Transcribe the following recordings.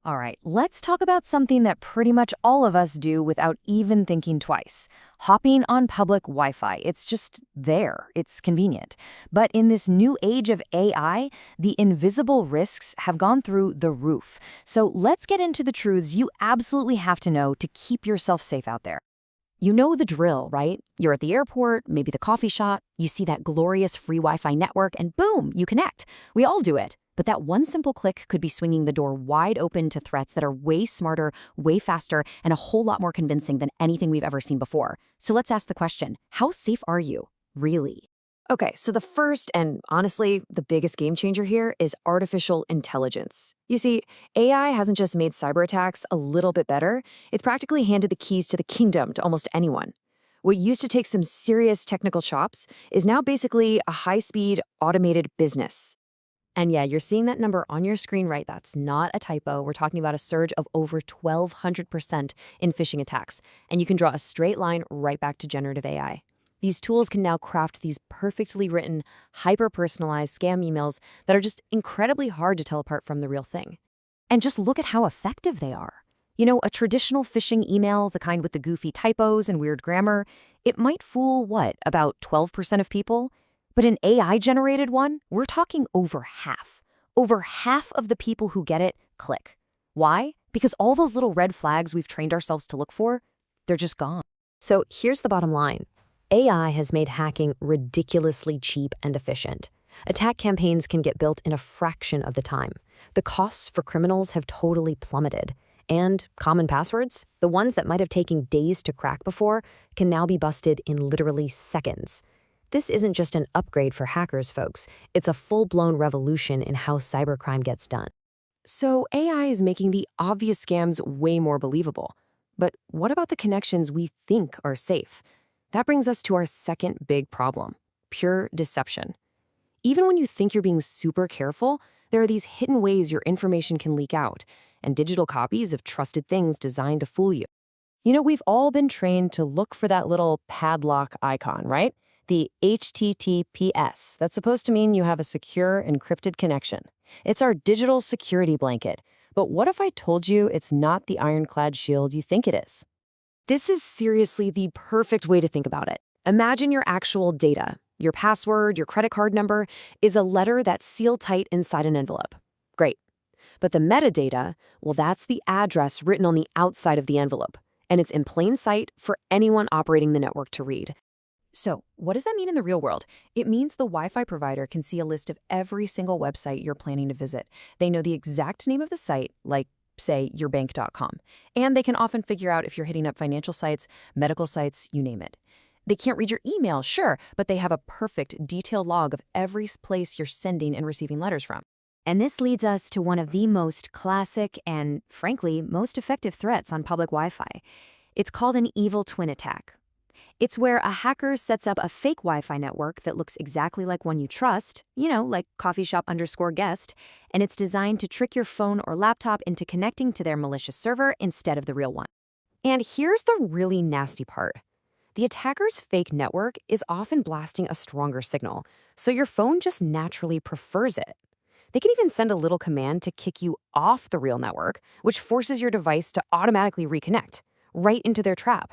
All right, let's talk about something that pretty much all of us do without even thinking twice. Hopping on public Wi-Fi. It's just there. It's convenient. But in this new age of AI, the invisible risks have gone through the roof. So let's get into the truths you absolutely have to know to keep yourself safe out there. You know the drill, right? You're at the airport, maybe the coffee shop, you see that glorious free Wi-Fi network, and boom, you connect. We all do it. But that one simple click could be swinging the door wide open to threats that are way smarter, way faster, and a whole lot more convincing than anything we've ever seen before. So let's ask the question, how safe are you, really? Okay, so the first and honestly the biggest game changer here is artificial intelligence. You see, AI hasn't just made cyber attacks a little bit better, it's practically handed the keys to the kingdom to almost anyone. What used to take some serious technical chops is now basically a high-speed automated business. And yeah, you're seeing that number on your screen, right? That's not a typo. We're talking about a surge of over 1,200% in phishing attacks. And you can draw a straight line right back to generative AI. These tools can now craft these perfectly written, hyper-personalized scam emails that are just incredibly hard to tell apart from the real thing. And just look at how effective they are. You know, a traditional phishing email, the kind with the goofy typos and weird grammar, it might fool, what, about 12% of people? But an AI-generated one, we're talking over half. Over half of the people who get it click. Why? Because all those little red flags we've trained ourselves to look for, they're just gone. So here's the bottom line. AI has made hacking ridiculously cheap and efficient. Attack campaigns can get built in a fraction of the time. The costs for criminals have totally plummeted. And common passwords, the ones that might have taken days to crack before, can now be busted in literally seconds. This isn't just an upgrade for hackers, folks. It's a full-blown revolution in how cybercrime gets done. So AI is making the obvious scams way more believable. But what about the connections we think are safe? That brings us to our second big problem, pure deception. Even when you think you're being super careful, there are these hidden ways your information can leak out, and digital copies of trusted things designed to fool you. You know, we've all been trained to look for that little padlock icon, right? The HTTPS. That's supposed to mean you have a secure, encrypted connection. It's our digital security blanket. But what if I told you it's not the ironclad shield you think it is? This is seriously the perfect way to think about it. Imagine your actual data. Your password, your credit card number, is a letter that's sealed tight inside an envelope. Great. But the metadata, well, that's the address written on the outside of the envelope. And it's in plain sight for anyone operating the network to read. So, what does that mean in the real world? It means the Wi-Fi provider can see a list of every single website you're planning to visit. They know the exact name of the site, like, say, yourbank.com. And they can often figure out if you're hitting up financial sites, medical sites, you name it. They can't read your email, sure, but they have a perfect, detailed log of every place you're sending and receiving letters from. And this leads us to one of the most classic and, frankly, most effective threats on public Wi-Fi. It's called an evil twin attack. It's where a hacker sets up a fake Wi-Fi network that looks exactly like one you trust, you know, like coffeeshop_guest, and it's designed to trick your phone or laptop into connecting to their malicious server instead of the real one. And here's the really nasty part. The attacker's fake network is often blasting a stronger signal, so your phone just naturally prefers it. They can even send a little command to kick you off the real network, which forces your device to automatically reconnect, right into their trap.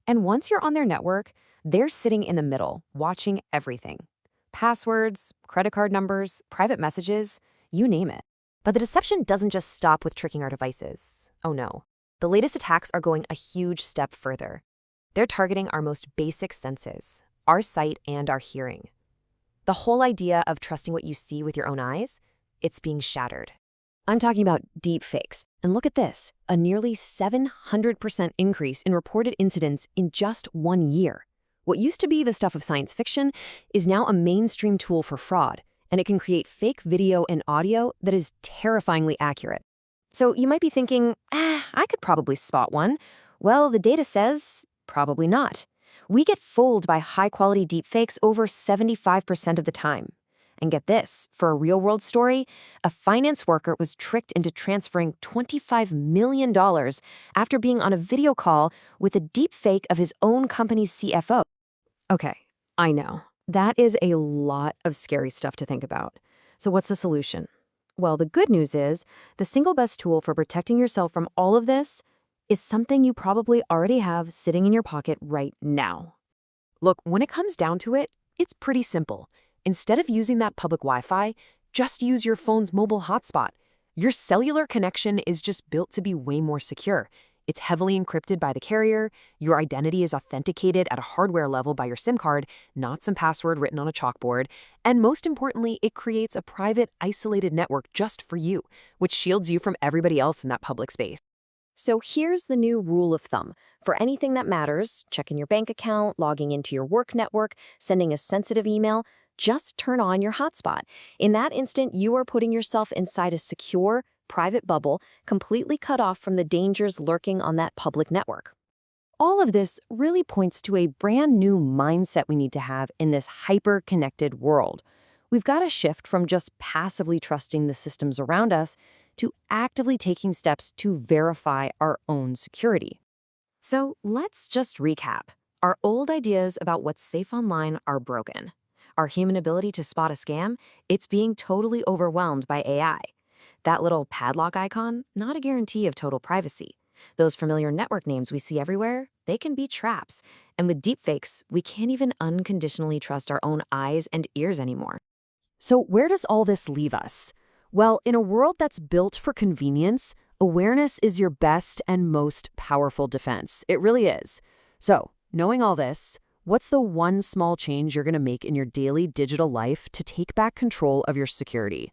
And once you're on their network, they're sitting in the middle, watching everything. Passwords, credit card numbers, private messages, you name it. But the deception doesn't just stop with tricking our devices. Oh no. The latest attacks are going a huge step further. They're targeting our most basic senses, our sight and our hearing. The whole idea of trusting what you see with your own eyes, it's being shattered. I'm talking about deep fakes. And look at this, a nearly 700% increase in reported incidents in just 1 year. What used to be the stuff of science fiction is now a mainstream tool for fraud, and it can create fake video and audio that is terrifyingly accurate. So you might be thinking, I could probably spot one. Well, the data says probably not. We get fooled by high-quality deepfakes over 75% of the time. And get this, for a real-world story, a finance worker was tricked into transferring $25 million after being on a video call with a deepfake of his own company's CFO. Okay, I know. That is a lot of scary stuff to think about. So what's the solution? Well, the good news is the single best tool for protecting yourself from all of this is something you probably already have sitting in your pocket right now. Look, when it comes down to it, it's pretty simple. Instead of using that public Wi-Fi, just use your phone's mobile hotspot. Your cellular connection is just built to be way more secure. It's heavily encrypted by the carrier, your identity is authenticated at a hardware level by your SIM card, not some password written on a chalkboard, and most importantly, it creates a private, isolated network just for you, which shields you from everybody else in that public space. So here's the new rule of thumb. For anything that matters, checking your bank account, logging into your work network, sending a sensitive email, just turn on your hotspot. In that instant, you are putting yourself inside a secure, private bubble, completely cut off from the dangers lurking on that public network. All of this really points to a brand new mindset we need to have in this hyper-connected world. We've got to shift from just passively trusting the systems around us to actively taking steps to verify our own security. So let's just recap. Our old ideas about what's safe online are broken. Our human ability to spot a scam, it's being totally overwhelmed by AI. That little padlock icon, not a guarantee of total privacy. Those familiar network names we see everywhere, they can be traps. And with deepfakes, we can't even unconditionally trust our own eyes and ears anymore. So where does all this leave us? Well, in a world that's built for convenience, awareness is your best and most powerful defense. It really is. So, knowing all this, what's the one small change you're going to make in your daily digital life to take back control of your security?